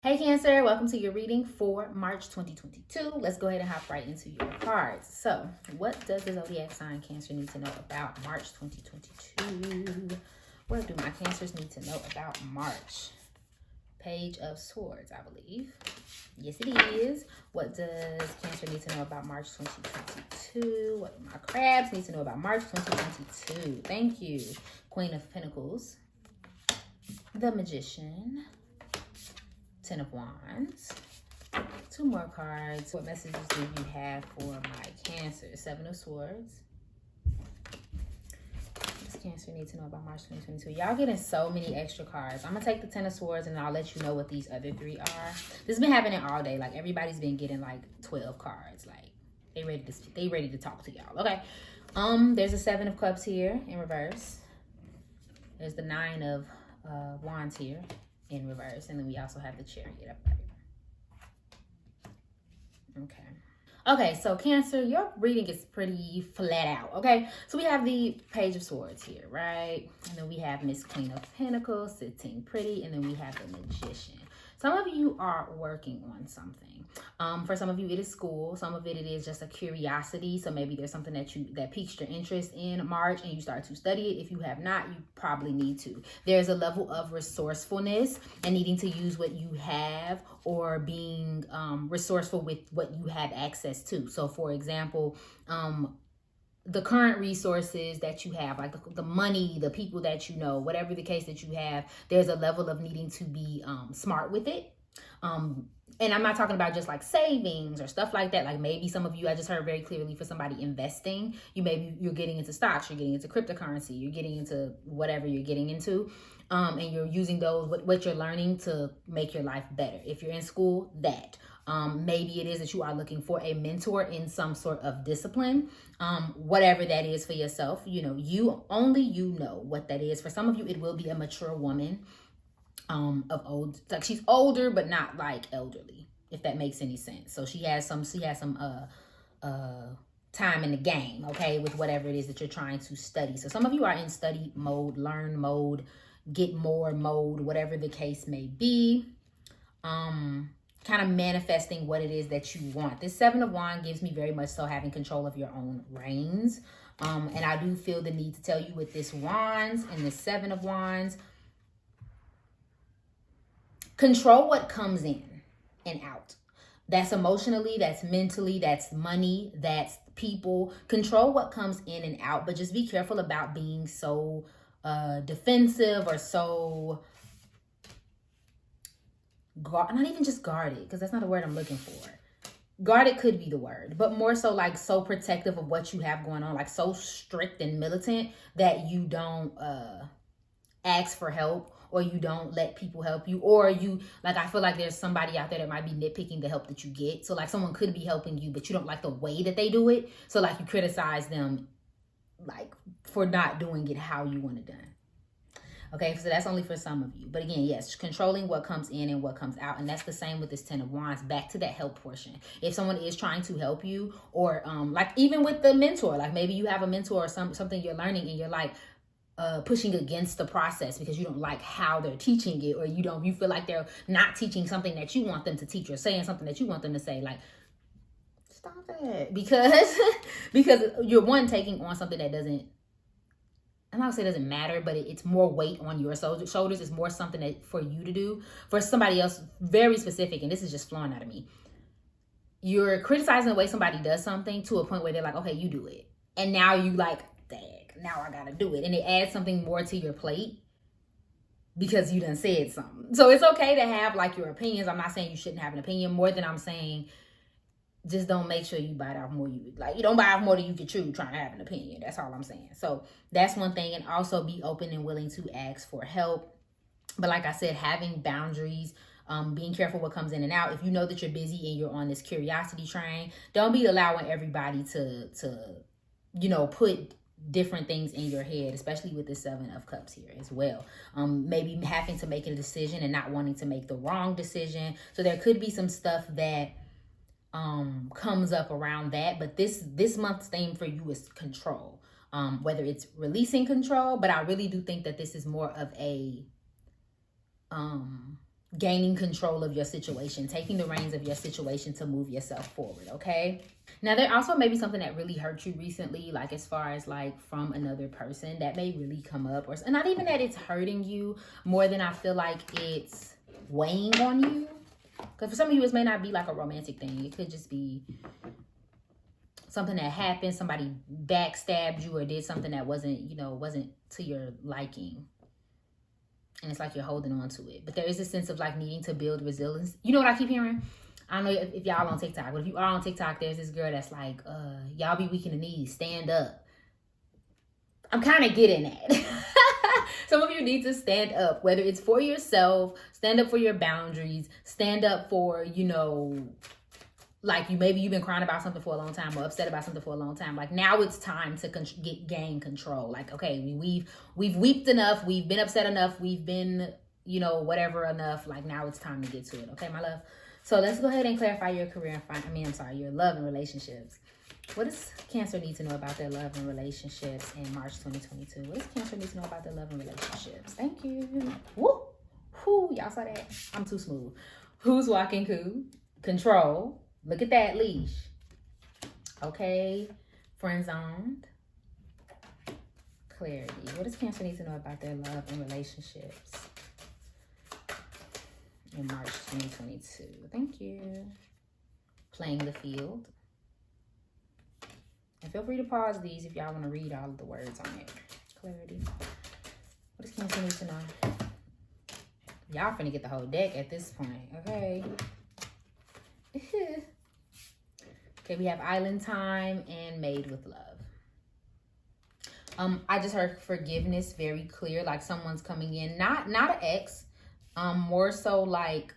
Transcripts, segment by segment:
Hey Cancer, welcome to your reading for March 2022. Let's go ahead and hop right into your cards. So, what does the zodiac sign Cancer need to know about March 2022? What do my Cancers need to know about March? Page of Swords, I believe. Yes, it is. What does Cancer need to know about March 2022? What do my crabs need to know about March 2022? Thank you. Queen of Pentacles, the Magician, Ten of Wands, two more cards. What messages do you have for my Cancer? Seven of Swords. What does Cancer need to know about March 2022? Y'all getting so many extra cards. I'm going to take the Ten of Swords and I'll let you know what these other three are. This has been happening all day. Like, everybody's been getting like 12 cards. Like, they ready to talk to y'all. Okay. There's a Seven of Cups here in reverse. There's the Nine of Wands here in reverse, and then we also have the Chariot up right. Okay, so Cancer, your reading is pretty flat out. Okay, so we have the Page of Swords here, right? And then we have Miss Queen of Pentacles sitting pretty, and then we have the Magician. Some of you are working on something. For some of you, it is school. Some of it is just a curiosity. So maybe there's something that piques your interest in March and you start to study it. If you have not, you probably need to. There's a level of resourcefulness and needing to use what you have, or being resourceful with what you have access to. So for example, the current resources that you have, like the money, the people that you know, whatever the case that you have, there's a level of needing to be smart with it. And I'm not talking about just like savings or stuff like that. Like maybe some of you, I just heard very clearly for somebody investing, you're getting into stocks, you're getting into cryptocurrency, you're getting into whatever you're getting into. And you're using what you're learning to make your life better. If you're in school, that. Maybe it is that you are looking for a mentor in some sort of discipline, whatever that is for yourself. You know, you know what that is. For some of you, it will be a mature woman of old, like she's older but not like elderly, if that makes any sense. So she has some time in the game, okay, with whatever it is that you're trying to study. So some of you are in study mode, learn mode, get more mode, whatever the case may be. Kind of manifesting what it is that you want. This Seven of Wands gives me very much so having control of your own reins. And I do feel the need to tell you with this Wands and this Seven of Wands, control what comes in and out. That's emotionally, that's mentally, that's money, that's people. Control what comes in and out, but just be careful about being so defensive or so not even just guarded, because that's not a word I'm looking for. Guarded could be the word, but more so like so protective of what you have going on, like so strict and militant that you don't ask for help, or you don't let people help you, or you, like, I feel like there's somebody out there that might be nitpicking the help that you get. So like someone could be helping you, but you don't like the way that they do it. So like you criticize them like for not doing it how you want it done. Okay, so that's only for some of you. But again, yes, controlling what comes in and what comes out. And that's the same with this Ten of Wands, back to that help portion. If someone is trying to help you, or like even with the mentor, like maybe you have a mentor or something you're learning and you're like pushing against the process because you don't like how they're teaching it, or you feel like they're not teaching something that you want them to teach, or saying something that you want them to say. Like, stop it. Because you're taking on something that doesn't, I'm not gonna say it doesn't matter, but it's more weight on your shoulders. It's more something that for you to do. For somebody else, very specific, and this is just flowing out of me. You're criticizing the way somebody does something to a point where they're like, okay, you do it. And now you like, dang, now I gotta do it. And it adds something more to your plate because you done said something. So it's okay to have like your opinions. I'm not saying you shouldn't have an opinion, more than I'm saying just don't make sure you bite off more. You don't bite off more than you can chew trying to have an opinion. That's all I'm saying. So that's one thing. And also be open and willing to ask for help. But like I said, having boundaries, being careful what comes in and out. If you know that you're busy and you're on this curiosity train, don't be allowing everybody to put different things in your head, especially with the Seven of Cups here as well. Maybe having to make a decision and not wanting to make the wrong decision. So there could be some stuff that comes up around that, but this month's theme for you is control, whether it's releasing control, but I really do think that this is more of a gaining control of your situation, taking the reins of your situation to move yourself forward, okay? Now, there also may be something that really hurt you recently, like as far as like from another person that may really come up, or not even that it's hurting you more than I feel like it's weighing on you. Because for some of you, it may not be like a romantic thing. It could just be something that happened, somebody backstabbed you or did something that wasn't, wasn't to your liking. And it's like you're holding on to it. But there is a sense of like needing to build resilience. You know what I keep hearing? I don't know if y'all on TikTok, but if you are on TikTok, there's this girl that's like, y'all be weak in the knees, stand up. I'm kind of getting that. Some of you need to stand up, whether it's for yourself, stand up for your boundaries, stand up for, like maybe you've been crying about something for a long time or upset about something for a long time. Like now it's time to gain control. Like, okay, we've weeped enough. We've been upset enough. We've been, whatever enough. Like now it's time to get to it. Okay, my love. So let's go ahead and clarify your career and your love and relationships. What does Cancer need to know about their love and relationships in March 2022? What does Cancer need to know about their love and relationships? Thank you. Woo! Whoo! Y'all saw that? I'm too smooth. Who's walking cool? Control. Look at that leash. Okay. Friend zoned. Clarity. What does Cancer need to know about their love and relationships in March 2022? Thank you. Playing the field. And feel free to pause these if y'all want to read all of the words on it. Clarity. What does Cancer need to know? Y'all finna get the whole deck at this point. Okay. Okay, we have Island Time and Made with Love. I just heard forgiveness very clear, like someone's coming in, not an ex, more so like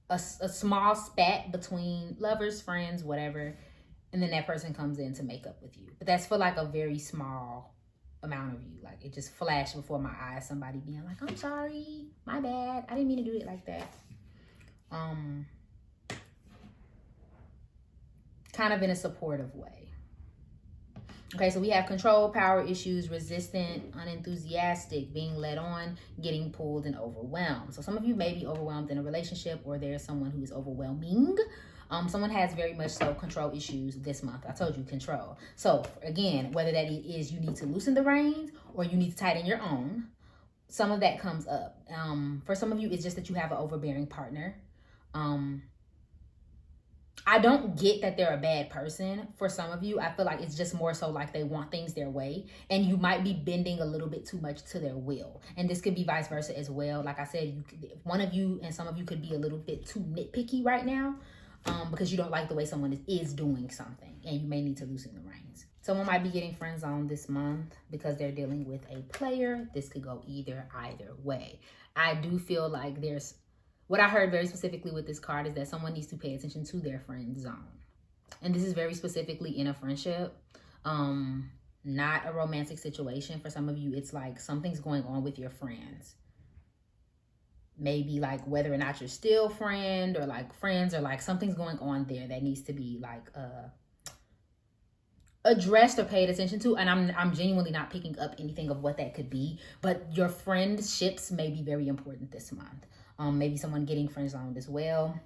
a small spat between lovers, friends, whatever, and then that person comes in to make up with you. But that's for like a very small amount of you. Like it just flashed before my eyes, somebody being like, I'm sorry, my bad, I didn't mean to do it like that. Kind of in a supportive way. Okay, so we have control, power issues, resistant, unenthusiastic, being led on, getting pulled, and overwhelmed. So some of you may be overwhelmed in a relationship, or there's someone who is overwhelming. Someone has very much so control issues this month. I told you, control. So again, whether that is you need to loosen the reins or you need to tighten your own, some of that comes up. For some of you, it's just that you have an overbearing partner. I don't get that they're a bad person. For some of you, I feel like it's just more so like they want things their way, and you might be bending a little bit too much to their will. And this could be vice versa as well. Like I said, one of you and some of you could be a little bit too nitpicky right now, because you don't like the way someone is doing something, and you may need to loosen the reins. Someone might be getting friend zoned this month because they're dealing with a player. This could go either way. I do feel like what I heard very specifically with this card is that someone needs to pay attention to their friend zone. And this is very specifically in a friendship, not a romantic situation. For some of you, it's like something's going on with your friends. Maybe like whether or not you're still friend or like friends, or like something's going on there that needs to be like addressed or paid attention to. And I'm genuinely not picking up anything of what that could be, but your friendships may be very important this month. Maybe someone getting friend zoned as well.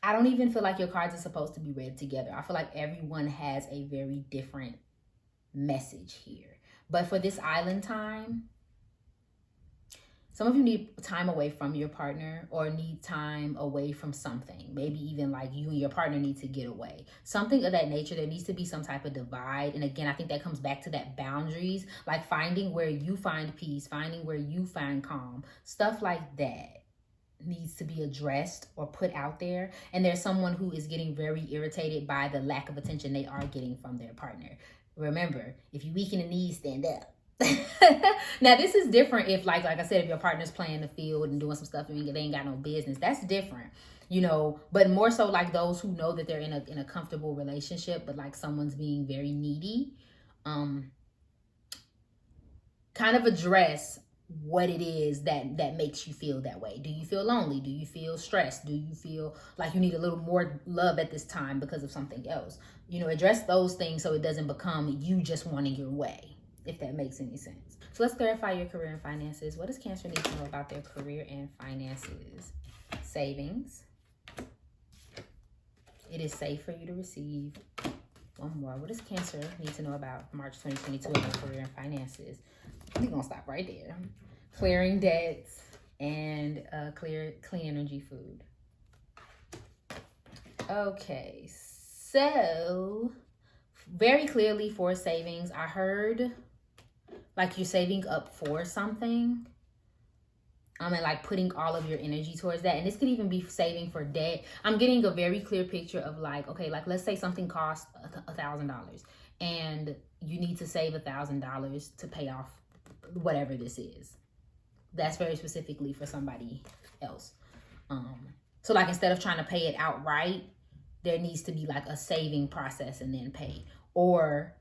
I don't even feel like your cards are supposed to be read together. I feel like everyone has a very different message here. But for this island time, some of you need time away from your partner, or need time away from something. Maybe even like you and your partner need to get away. Something of that nature. There needs to be some type of divide. And again, I think that comes back to that boundaries, like finding where you find peace, finding where you find calm, stuff like that needs to be addressed or put out there. And there's someone who is getting very irritated by the lack of attention they are getting from their partner. Remember, if you weaken the knees, stand up. Now this is different if like I said, if your partner's playing the field and doing some stuff and they ain't got no business. That's different, but more so like those who know that they're in a comfortable relationship, but like someone's being very needy. Kind of address what it is that makes you feel that way. Do you feel lonely? Do you feel stressed? Do you feel like you need a little more love at this time because of something else? Address those things so it doesn't become you just wanting your way, if that makes any sense. So let's clarify your career and finances. What does Cancer need to know about their career and finances? savings. It is safe for you to receive. One more. What does Cancer need to know about March 2022 in their career and finances? We're going to stop right there. Clearing debts and clean energy food. Okay, so very clearly for savings, I heard like you're saving up for something. And like putting all of your energy towards that. And this could even be saving for debt. I'm getting a very clear picture of like, okay, like let's say something costs $1,000 and you need to save $1,000 to pay off whatever this is. That's very specifically for somebody else. So like instead of trying to pay it outright, there needs to be like a saving process and then pay. Or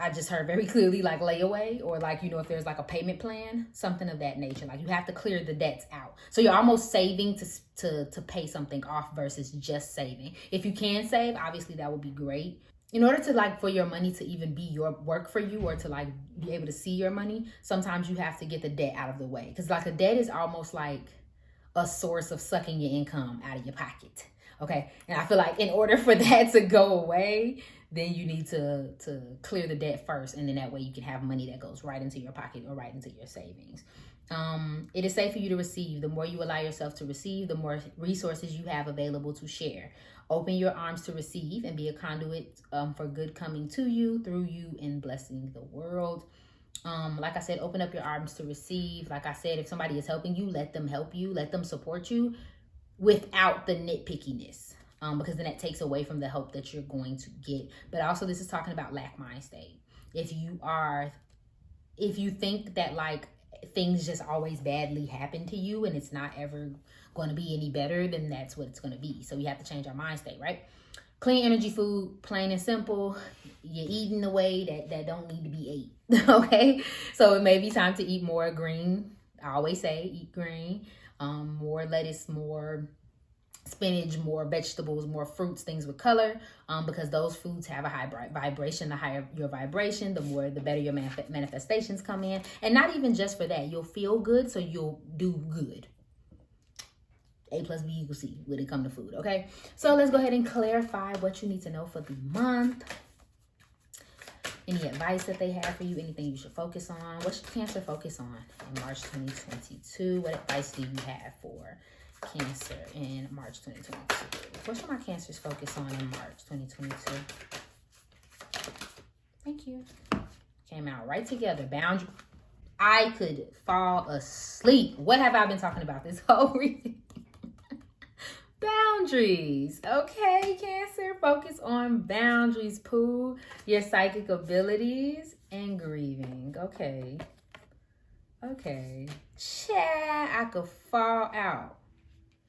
I just heard very clearly like layaway, or like, you know, if there's like a payment plan, something of that nature. Like you have to clear the debts out. So you're almost saving to pay something off versus just saving. If you can save, obviously that would be great. In order to like for your money to even be your work for you, or to like be able to see your money, sometimes you have to get the debt out of the way. Because like a debt is almost like a source of sucking your income out of your pocket. Okay. And I feel like in order for that to go away, then you need to clear the debt first. And then that way you can have money that goes right into your pocket or right into your savings. It is safe for you to receive. The more you allow yourself to receive, the more resources you have available to share. Open your arms to receive and be a conduit for good coming to you, through you, and blessing the world. Like I said, open up your arms to receive. Like I said, if somebody is helping you, let them help you. Let them support you without the nitpickiness. Because then it takes away from the help that you're going to get. But also this is talking about lack mind state. If you think that like things just always badly happen to you and it's not ever going to be any better, then that's what it's going to be. So we have to change our mind state, right? Clean energy food, plain and simple. You're eating the way that don't need to be ate. Okay? So it may be time to eat more green. I always say eat green. More lettuce, more spinach, more vegetables, more fruits, things with color, because those foods have a high vibration. The higher your vibration, the better your manifestations come in. And not even just for that, you'll feel good, so you'll do good. A plus B equals C when it comes to food. Okay, so let's go ahead and clarify what you need to know for the month. Any advice that they have for you, anything you should focus on. What should Cancer focus on in March 2022? What advice do you have for Cancer in March 2022? What should my Cancers focus on in March 2022? Thank you. Came out right together. Boundary. I could fall asleep. What have I been talking about this whole reading? Boundaries. Okay, Cancer. Focus on boundaries, Pooh. Your psychic abilities and grieving. Okay. Chat, I could fall out.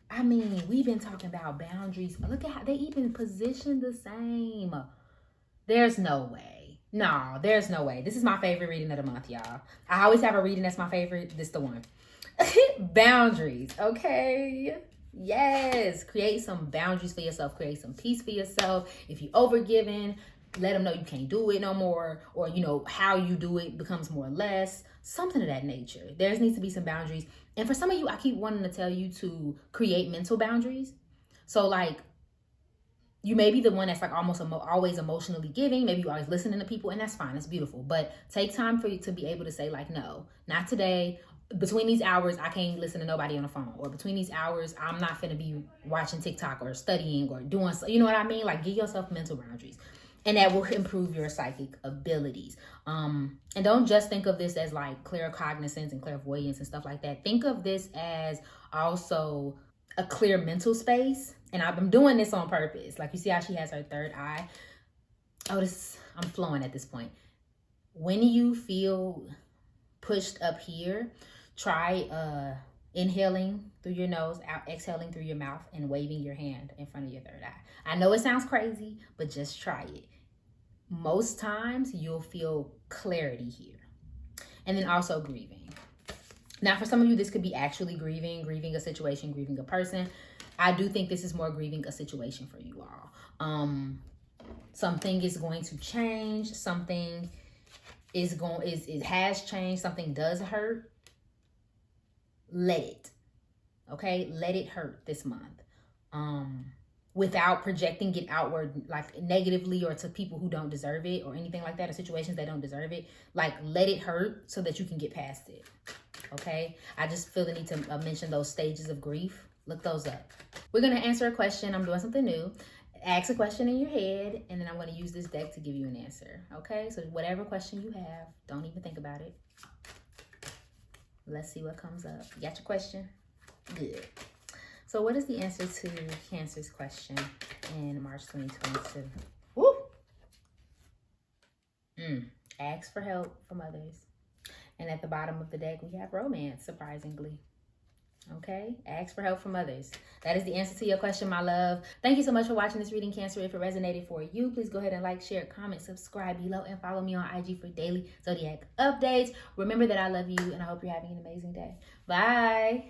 I mean, we've been talking about boundaries. Look at how they even position the same. There's no way. No, there's no way. This is my favorite reading of the month, y'all. I always have a reading that's my favorite. This the one. Boundaries, okay? Yes. Create some boundaries for yourself. Create some peace for yourself. If you're overgiving, let them know you can't do it no more. Or, you know, how you do it becomes more or less. Something of that nature. There needs to be some boundaries. And for some of you, I keep wanting to tell you to create mental boundaries. So, like, you may be the one that's like almost always emotionally giving. Maybe you always listening to people, and that's fine. It's beautiful. But take time for you to be able to say, like, no, not today. Between these hours, I can't listen to nobody on the phone. Or between these hours, I'm not finna be watching TikTok or studying or doing, you know what I mean? Like, give yourself mental boundaries. And that will improve your psychic abilities. And don't just think of this as like claircognizance and clairvoyance and stuff like that. Think of this as also a clear mental space. And I'm doing this on purpose. Like, you see how she has her third eye? Oh, I'm flowing at this point. When you feel pushed up here, try inhaling through your nose, out, exhaling through your mouth, and waving your hand in front of your third eye. I know it sounds crazy, but just try it. Most times you'll feel clarity here. And then also grieving. Now, for some of you, this could be actually grieving a situation, grieving a person. I do think this is more grieving a situation for you all. Something is going to change. Something it has changed. Something does hurt. Let it. Okay, let it hurt this month. Without projecting it outward, like negatively, or to people who don't deserve it, or anything like that, or situations that don't deserve it. Like, let it hurt so that you can get past it. Okay, I just feel the need to mention those stages of grief. Look those up. We're gonna answer a question. I'm doing something new. Ask a question in your head, and then I'm going to use this deck to give you an answer. Okay, so whatever question you have, don't even think about it. Let's see what comes up. You got your question? Good. So what is the answer to Cancer's question in March 2022? Woo! Ask for help from others. And at the bottom of the deck, we have romance, surprisingly. Okay, ask for help from others. That is the answer to your question, my love. Thank you so much for watching this reading, Cancer. If it resonated for you, please go ahead and like, share, comment, subscribe below, and follow me on IG for daily zodiac updates. Remember that I love you, and I hope you're having an amazing day. Bye.